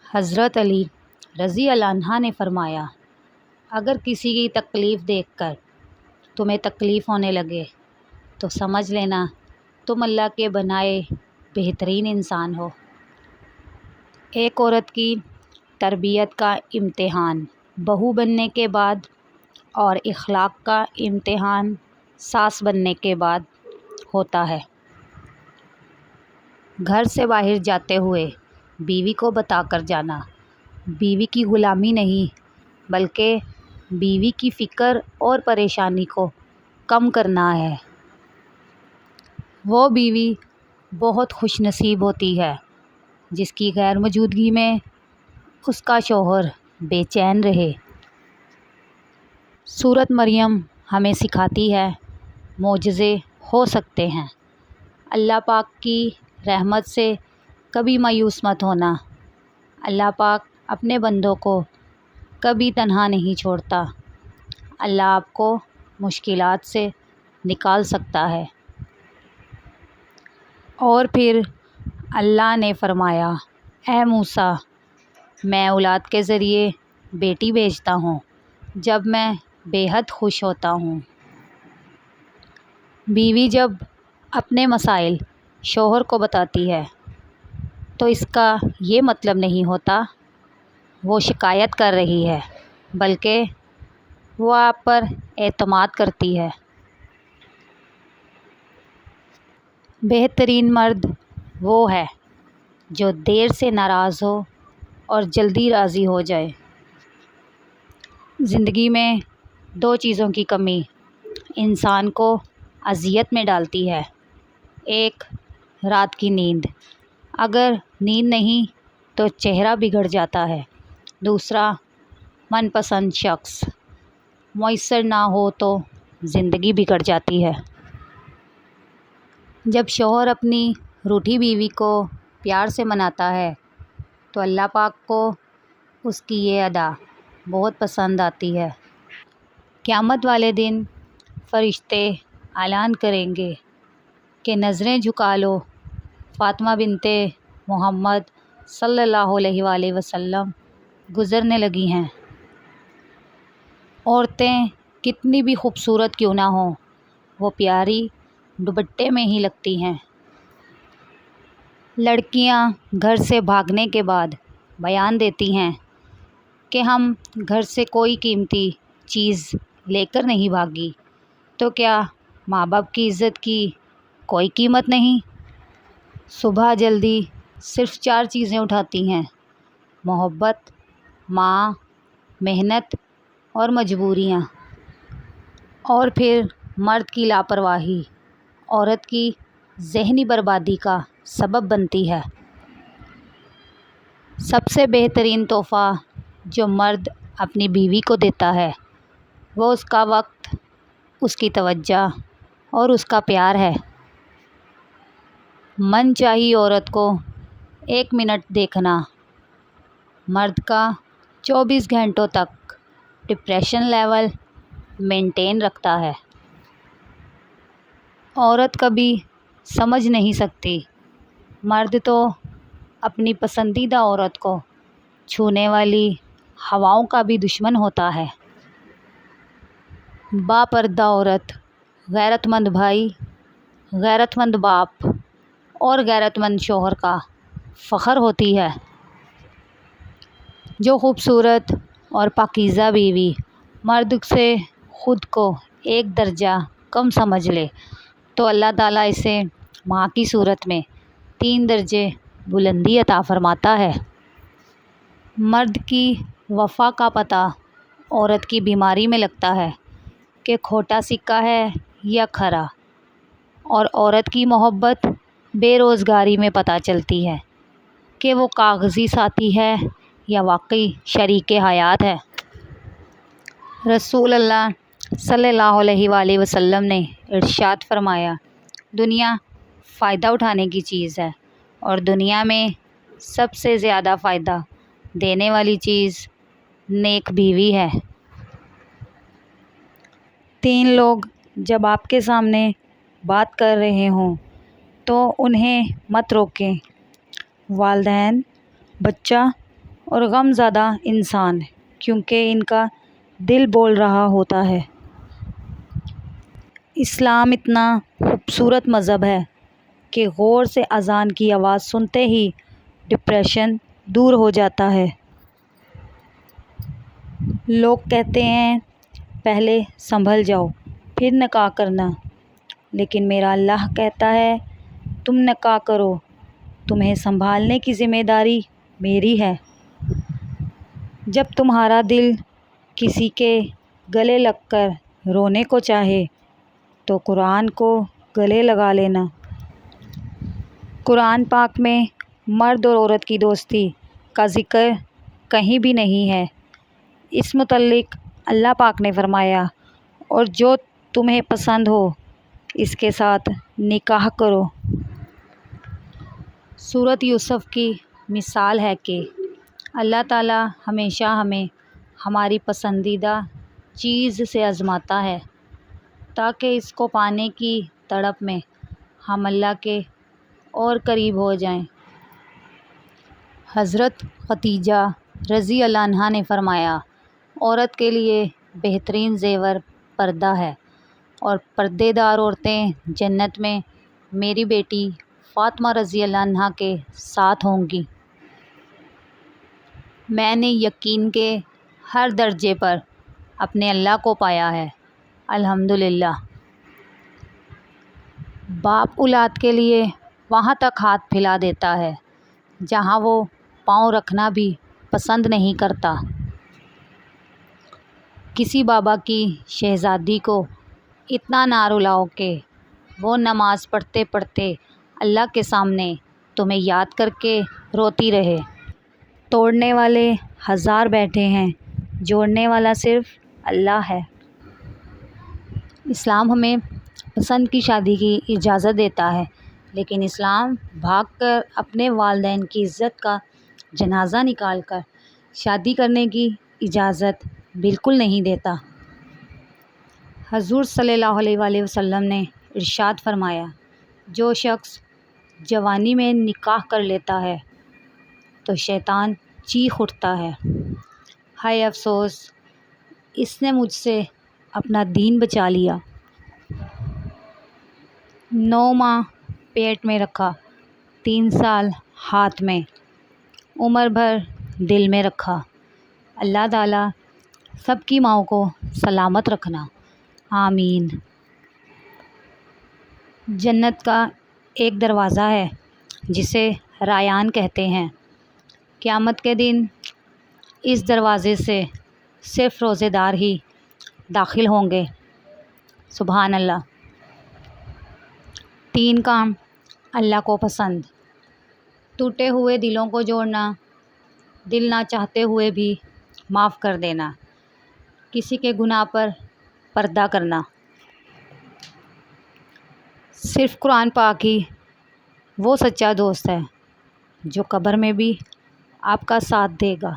حضرت علی رضی اللہ عنہ نے فرمایا، اگر کسی کی تکلیف دیکھ کر تمہیں تکلیف ہونے لگے تو سمجھ لینا تم اللہ کے بنائے بہترین انسان ہو۔ ایک عورت کی تربیت کا امتحان بہو بننے کے بعد اور اخلاق کا امتحان ساس بننے کے بعد ہوتا ہے۔ گھر سے باہر جاتے ہوئے بیوی کو بتا کر جانا بیوی کی غلامی نہیں بلکہ بیوی کی فکر اور پریشانی کو کم کرنا ہے۔ وہ بیوی بہت خوش نصیب ہوتی ہے جس کی غیر موجودگی میں اس کا شوہر بے چین رہے۔ سورۃ مریم ہمیں سکھاتی ہے معجزے ہو سکتے ہیں۔ اللہ پاک کی رحمت سے کبھی مایوس مت ہونا۔ اللہ پاک اپنے بندوں کو کبھی تنہا نہیں چھوڑتا۔ اللہ آپ کو مشکلات سے نکال سکتا ہے۔ اور پھر اللہ نے فرمایا، اے موسیٰ، میں اولاد کے ذریعے بیٹی بھیجتا ہوں جب میں بے حد خوش ہوتا ہوں۔ بیوی جب اپنے مسائل شوہر کو بتاتی ہے تو اس کا یہ مطلب نہیں ہوتا وہ شکایت کر رہی ہے بلکہ وہ آپ پر اعتماد کرتی ہے۔ بہترین مرد وہ ہے جو دیر سے ناراض ہو اور جلدی راضی ہو جائے۔ زندگی میں دو چیزوں کی کمی انسان کو اذیت میں ڈالتی ہے۔ ایک رات کی نیند، اگر نیند نہیں تو چہرہ بگڑ جاتا ہے۔ دوسرا من پسند شخص میسر نہ ہو تو زندگی بگڑ جاتی ہے۔ جب شوہر اپنی روٹھی بیوی کو پیار سے مناتا ہے تو اللہ پاک کو اس کی یہ ادا بہت پسند آتی ہے۔ قیامت والے دن فرشتے اعلان کریں گے کہ نظریں جھکا لو، فاطمہ بنت محمد صلی اللہ علیہ وآلہ وسلم گزرنے لگی ہیں۔ عورتیں کتنی بھی خوبصورت کیوں نہ ہوں وہ پیاری دوپٹے میں ہی لگتی ہیں۔ لڑکیاں گھر سے بھاگنے کے بعد بیان دیتی ہیں کہ ہم گھر سے کوئی قیمتی چیز لے کر نہیں بھاگی تو کیا ماں باپ کی عزت کی کوئی قیمت نہیں؟ صبح جلدی صرف 4 چیزیں اٹھاتی ہیں: محبت، ماں، محنت اور مجبوریاں۔ اور پھر مرد کی لاپرواہی عورت کی ذہنی بربادی کا سبب بنتی ہے۔ سب سے بہترین تحفہ جو مرد اپنی بیوی کو دیتا ہے وہ اس کا وقت، اس کی توجہ اور اس کا پیار ہے۔ من چاہی عورت کو 1 منٹ دیکھنا مرد کا 24 گھنٹوں تک ڈپریشن لیول مینٹین رکھتا ہے۔ عورت کبھی سمجھ نہیں سکتی مرد تو اپنی پسندیدہ عورت کو چھونے والی ہواؤں کا بھی دشمن ہوتا ہے۔ باپردہ عورت غیرت مند بھائی، غیرت مند باپ اور غیرت مند شوہر کا فخر ہوتی ہے۔ جو خوبصورت اور پاکیزہ بیوی مرد سے خود کو 1 درجہ کم سمجھ لے تو اللہ تعالیٰ اسے ماں کی صورت میں 3 درجے بلندی عطا فرماتا ہے۔ مرد کی وفا کا پتہ عورت کی بیماری میں لگتا ہے کہ کھوٹا سکہ ہے یا کھرا، اور عورت کی محبت بے روزگاری میں پتہ چلتی ہے کہ وہ کاغذی ساتھی ہے یا واقعی شریک حیات ہے۔ رسول اللہ صلی اللہ علیہ وآلہ وسلم نے ارشاد فرمایا، دنیا فائدہ اٹھانے کی چیز ہے اور دنیا میں سب سے زیادہ فائدہ دینے والی چیز نیک بیوی ہے۔ 3 لوگ جب آپ کے سامنے بات کر رہے ہوں تو انہیں مت روکیں: والدین، بچہ اور غم زدہ انسان، کیونکہ ان کا دل بول رہا ہوتا ہے۔ اسلام اتنا خوبصورت مذہب ہے کہ غور سے اذان کی آواز سنتے ہی ڈپریشن دور ہو جاتا ہے۔ لوگ کہتے ہیں پہلے سنبھل جاؤ پھر نکاح کرنا، لیکن میرا اللہ کہتا ہے تم نکاح کرو، تمہیں سنبھالنے کی ذمہ داری میری ہے۔ جب تمہارا دل کسی کے گلے لگ کر رونے کو چاہے تو قرآن کو گلے لگا لینا۔ قرآن پاک میں مرد اور عورت کی دوستی کا ذکر کہیں بھی نہیں ہے۔ اس متعلق اللہ پاک نے فرمایا، اور جو تمہیں پسند ہو اس کے ساتھ نکاح کرو۔ سورۃ یوسف کی مثال ہے کہ اللہ تعالیٰ ہمیشہ ہمیں ہماری پسندیدہ چیز سے آزماتا ہے تاکہ اس کو پانے کی تڑپ میں ہم اللہ کے اور قریب ہو جائیں۔ حضرت خدیجہ رضی اللہ عنہا نے فرمایا، عورت کے لیے بہترین زیور پردہ ہے، اور پردے دار عورتیں جنت میں میری بیٹی فاطمہ رضی اللہ عنہا کے ساتھ ہوں گی۔ میں نے یقین کے ہر درجے پر اپنے اللہ کو پایا ہے، الحمدللہ۔ باپ اولاد کے لیے وہاں تک ہاتھ پھیلا دیتا ہے جہاں وہ پاؤں رکھنا بھی پسند نہیں کرتا۔ کسی بابا کی شہزادی کو اتنا نہ رلاؤ کہ وہ نماز پڑھتے پڑھتے اللہ کے سامنے تمہیں یاد کر کے روتی رہے۔ توڑنے والے ہزار بیٹھے ہیں، جوڑنے والا صرف اللہ ہے۔ اسلام ہمیں پسند کی شادی کی اجازت دیتا ہے، لیکن اسلام بھاگ کر اپنے والدین کی عزت کا جنازہ نکال کر شادی کرنے کی اجازت بالکل نہیں دیتا۔ حضور صلی اللہ علیہ وآلہ وسلم نے ارشاد فرمایا، جو شخص جوانی میں نکاح کر لیتا ہے تو شیطان چیخ اٹھتا ہے، ہائے افسوس، اس نے مجھ سے اپنا دین بچا لیا۔ 9 ماہ پیٹ میں رکھا، 3 سال ہاتھ میں، عمر بھر دل میں رکھا۔ اللہ تعالیٰ سب کی ماؤں کو سلامت رکھنا، آمین۔ جنت کا ایک دروازہ ہے جسے ریان کہتے ہیں۔ قیامت کے دن اس دروازے سے صرف روزے دار ہی داخل ہوں گے، سبحان اللہ۔ 3 کام اللہ کو پسند: ٹوٹے ہوئے دلوں کو جوڑنا، دل نہ چاہتے ہوئے بھی معاف کر دینا، کسی کے گناہ پر پردہ کرنا۔ صرف قرآن پاک ہی وہ سچا دوست ہے جو قبر میں بھی آپ کا ساتھ دے گا۔